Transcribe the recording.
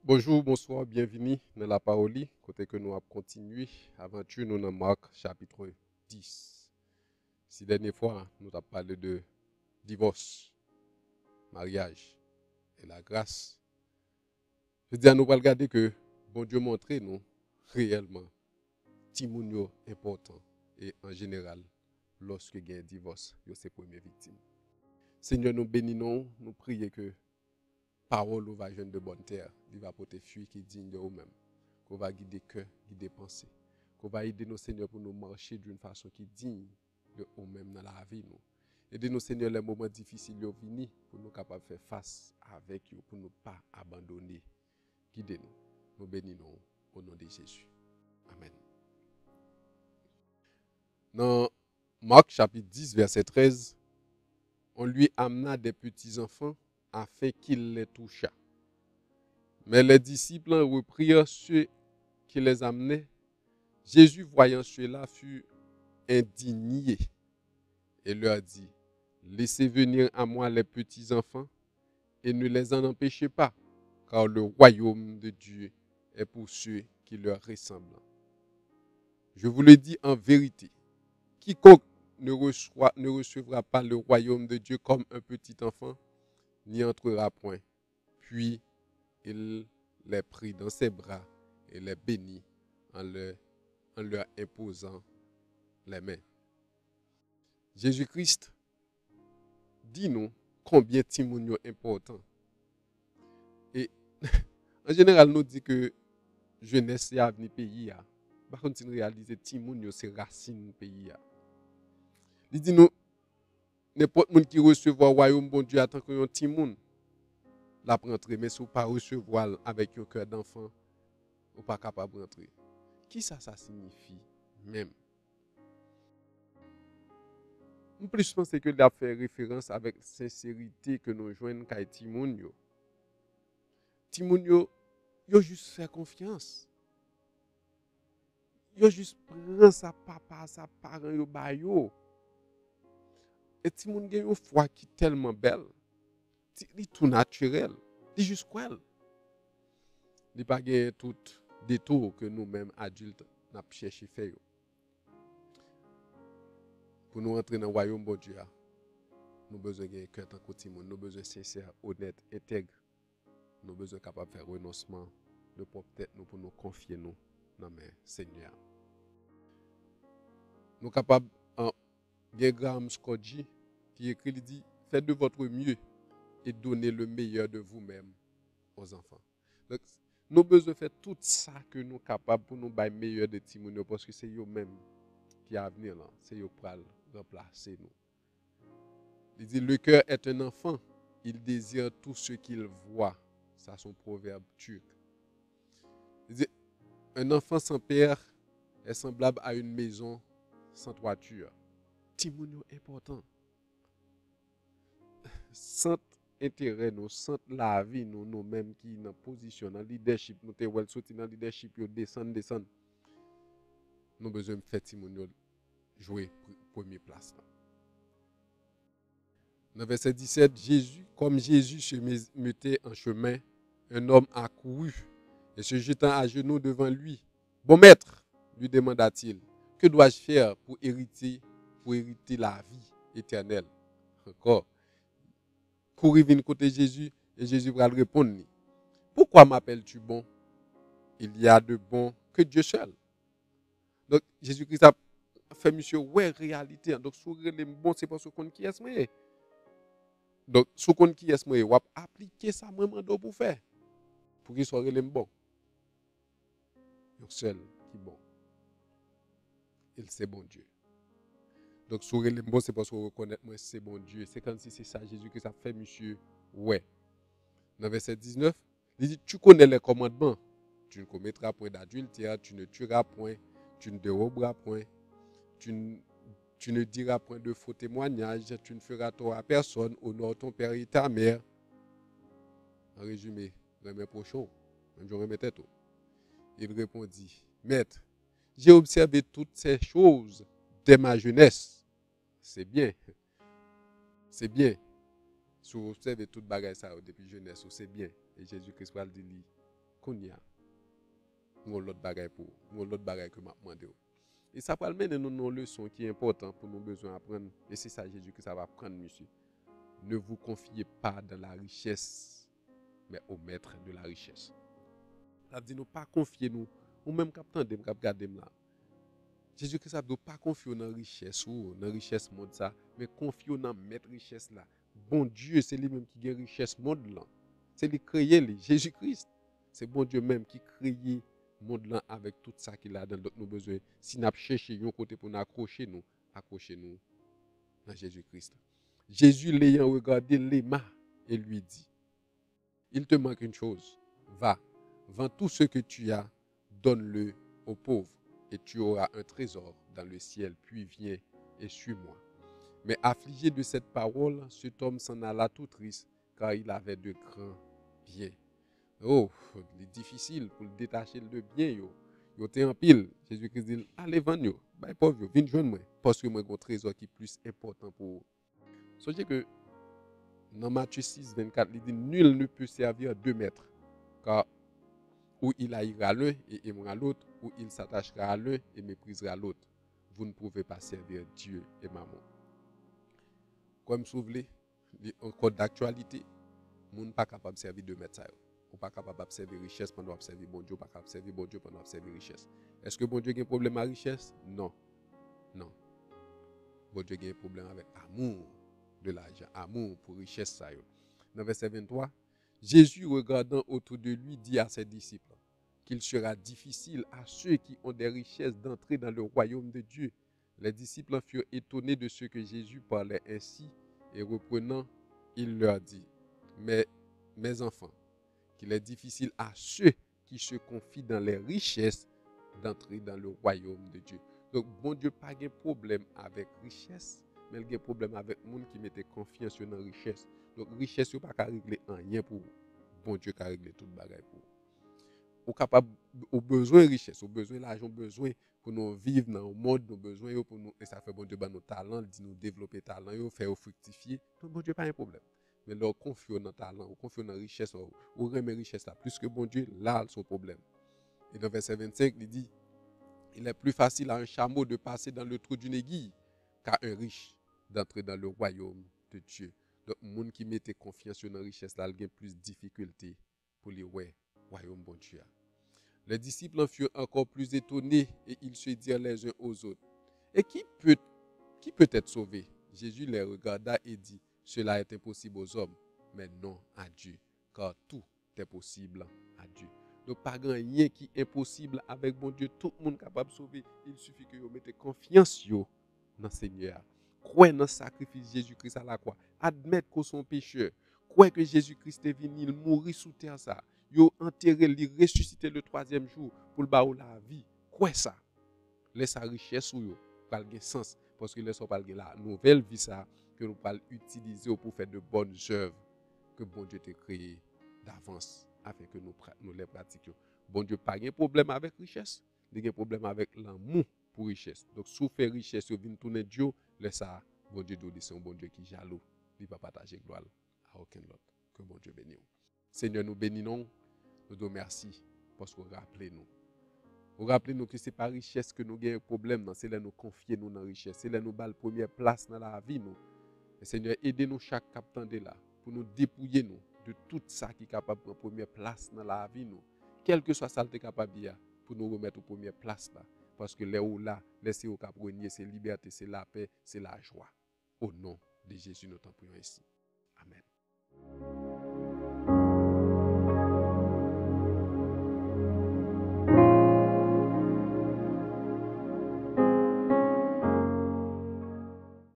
Bonjour, bonsoir, bienvenue dans la parole. Côté que nous avons continué aventure nous dans Marc chapitre 10. Si dernière fois nous avons parlé de divorce, mariage et la grâce, je dis à nous regarder que bon Dieu montre nous réellement timounio important et en général lorsque il y a un divorce, c'est les premières victimes. Seigneur, nous bénissons, nous prions que parole va jeune de bonne terre, il va porter fruit qui est digne de vous-même, qu'on va guider cœur, guider pensée, qu'on va aider nos seigneurs pour nous marcher d'une façon qui est digne de vous-même dans la vie. Nous. Aidez nos seigneurs les moments difficiles qui viennent pour nous capables de faire face avec eux, pour ne pas abandonner. Guidez-nous, nous bénissons au nom de Jésus. Amen. Dans Marc chapitre 10, verset 13, on lui amena des petits-enfants afin qu'il les touchât. Mais les disciples reprirent ceux qui les amenaient. Jésus, voyant cela, fut indigné et leur dit, laissez venir à moi les petits-enfants et ne les en empêchez pas, car le royaume de Dieu est pour ceux qui leur ressemblent. Je vous le dis en vérité, quiconque ne recevra pas le royaume de Dieu comme un petit enfant, n'y entrera point. Puis il les prit dans ses bras et les bénit en leur imposant les mains. Jésus-Christ dit nous combien Timounio est important. Et en général, nous dit que jeunesse est avenir pays. Par contre, si nous réalisons Timounio, c'est racine pays. Il dit nous, n'importe qui qui recevra le royaume bon Dieu attend que un Timoun la rentrer, mais si vous ne pas recevoir avec un cœur d'enfant, vous pas capable de rentrer. Qui ça signifie même? En plus, je pense que a fait référence avec sincérité que nous joignons à Timounio. Timounio, il juste fait confiance. Il juste prend sa papa, sa parent, yo bayo. Et Timounio a une foi qui est tellement belle. Il est tout naturel. Il est juste quoi? Il n'y a pas tout détour que nous-mêmes, adultes, nous cherchons à faire. Pour nous entrer dans le royaume de Dieu, nous avons besoin d'un cœur tant que Timoun, nous avons besoin de sincère, honnête, intègre. Nous avons besoin de faire renoncement de propre tête nous pour nous confier nous dans le Seigneur. Nous sommes capables, Graham Scotty, qui écrit, il dit, faites de votre mieux et donnez le meilleur de vous-même aux enfants. Donc, nous avons besoin de faire tout ça que nous sommes capables pour nous faire le meilleur de Timoun, parce que c'est eux-mêmes qui a à venir là, c'est eux qui vont remplacer nous. Il dit, le cœur est un enfant, il désire tout ce qu'il voit. Ça, c'est un proverbe turc. Il dit, un enfant sans père est semblable à une maison sans toiture. Timounio important. Sans intérêt, nous, sans la vie, nous-mêmes qui sommes en position, dans le leadership, nous sommes sortis dans le leadership, nous descendons. Nous avons besoin de faire Timounio jouer première place. Dans verset 17, comme Jésus se mettait en chemin, un homme accourut et se jetant à genoux devant lui. Bon maître, lui demanda-t-il, que dois-je faire pour hériter la vie éternelle? Encore. Courir vient côté Jésus et Jésus va lui répondre. Pourquoi m'appelles-tu bon? Il y a de bon que Dieu seul. Donc Jésus-Christ a fait monsieur ouais réalité. Donc sourire les bon c'est parce qu'on qui est moi. Donc, si vous qui est moi, vous appliquer ça vraiment pour faire. Pour qu'il soit relève bon. Le seul qui est bon. Il c'est bon Dieu. Donc, si vous relève bon, c'est parce que vous reconnaissez moi c'est bon Dieu. C'est comme si c'est ça Jésus que ça fait, monsieur. Ouais. Dans verset 19, il dit, tu connais les commandements. Tu ne commettras point d'adultère, tu ne tueras point, tu ne déroberas point, tu ne diras point de faux témoignages, tu ne feras tort à personne, honore ton père et ta mère. En résumé, remets pochon, je remettais tout. Il répondit, Maître, j'ai observé toutes ces choses dès ma jeunesse. C'est bien. C'est bien. Si vous observez toutes bagages ça depuis jeunesse, c'est bien. Et Jésus-Christ va le dire, qu'on y a. Nous l'autre bagaille pour, nous l'autre bagaille que m'a demandé. Et ça va mener nous une leçon qui est importante pour nous besoin apprendre. Et c'est ça Jésus que ça va prendre, monsieur. Ne vous confiez pas dans la richesse, mais au maître de la richesse. Ça veut dire, nous pas confier nous, ou même captant de regarder là. Jésus-Christ a dit pas confier dans la richesse ou dans la richesse monde ça, mais confier dans maître richesse là. Bon Dieu, c'est lui même qui gagne richesse monde là. C'est lui créé lui, Jésus-Christ. C'est bon Dieu même qui crée monde là avec tout ça qu'il a dans nos besoins. Si nous cherchons un côté pour nous accrocher nous dans Jésus-Christ. Jésus l'ayant regardé Léma et lui dit, il te manque une chose, va, vends tout ce que tu as, donne-le aux pauvres et tu auras un trésor dans le ciel, puis viens et suis-moi. Mais affligé de cette parole, cet homme s'en alla tout triste, car il avait de grands biens. Oh, c'est difficile pour le détacher de bien, yo. Yo t'es en pile. Jésus-Christ dit, allez vendre yo, bah pauvre yo, viens joindre moi, parce que moi j'ai un trésor qui est plus important pour vous. Sachez que dans Matthieu 6, 24, il dit, nul ne peut servir deux maîtres, car ou il haïra l'un et aimera l'autre, ou il s'attachera à l'un et méprisera l'autre. Vous ne pouvez pas servir Dieu et maman. Comme vous voulez, en code d'actualité, vous n'êtes pas capable de servir deux maîtres. Vous n'êtes pas capable de servir richesse pendant que vous servir bon Dieu, pas capable de servir bon Dieu pendant que vous servir richesse. Est-ce que bon Dieu a un problème avec richesse? Non. Non. Bon Dieu a un problème avec amour de l'argent, amour pour richesse. Ça. Dans verset 23, Jésus, regardant autour de lui, dit à ses disciples qu'il sera difficile à ceux qui ont des richesses d'entrer dans le royaume de Dieu. Les disciples furent étonnés de ce que Jésus parlait ainsi et reprenant, il leur dit, mais mes enfants, qu'il est difficile à ceux qui se confient dans les richesses d'entrer dans le royaume de Dieu. Donc, bon Dieu n'a pas de problème avec richesse, mais il a un problème avec les gens qui mettent confiance dans la richesse. Donc, richesse n'est pas qu'à régler rien pour vous. Bon Dieu qui a réglé toute bagaille pour vous. Au capable, au besoin de richesse, au besoin de l'argent, au besoin pour nous vivre dans le monde, nos besoins pour nous, et ça fait bon Dieu nos talents, dit nous développer talent, faire fructifier. Donc, bon Dieu pas un problème. Mais leur confier dans talent, ou confier dans richesse, ou remet richesse là, plus que bon Dieu, là, son problème. Et dans verset 25, il dit, il est plus facile à un chameau de passer dans le trou d'une aiguille qu'à un riche d'entrer dans le royaume de Dieu. Donc, le monde qui mettait confiance dans la richesse, là, il a plus de difficultés pour les royaume bon Dieu. Les disciples en furent encore plus étonnés et ils se dirent les uns aux autres. Et qui peut être sauvé? Jésus les regarda et dit, cela est impossible aux hommes, mais non à Dieu, car tout est possible à Dieu. Donc, pas rien qui est impossible avec bon Dieu. Tout le monde est capable de sauver. Il suffit que vous mettez confiance dans le Seigneur. Croyez dans le sacrifice de Jésus-Christ à la croix. Admettre que son pécheur. Croyez que Jésus-Christ est venu, il mourit sous terre ça. Il enterré, il ressuscité le troisième jour pour le baou la vie. Croyez ça. Laisse sa richesse ou yo, pas le sens. Parce que laisse pas la nouvelle vie ça que nous allons utiliser pour faire de bonnes œuvres que bon Dieu t'a créé d'avance afin que nous les pratiquions. Bon Dieu pas de problème avec richesse, il a un problème avec l'amour pour richesse. Donc si vous faites richesse, vous venez tourner Dieu, laisse ça, bon Dieu dit c'est un bon Dieu qui est jaloux, il ne va pas partager gloire à aucun autre. Que bon Dieu bénisse. Seigneur, nous bénissons, nous te remercions parce que vous rappelez nous. Vous rappelez-nous que ce n'est pas la richesse que nous avons un problème, c'est là nous confier nous dans la richesse, c'est là nous avons la première place dans la vie. Nous. Et Seigneur, aidez-nous chaque captant de là, pour nous dépouiller nous de tout ça qui est capable de prendre première place dans la vie. Nous. Quel que soit ça qui est capable de pour nous remettre aux premières places là. Parce que là où là, laissez au cap régner, c'est liberté, c'est la paix, c'est la joie. Au nom de Jésus, nous t'en prions ici. Amen.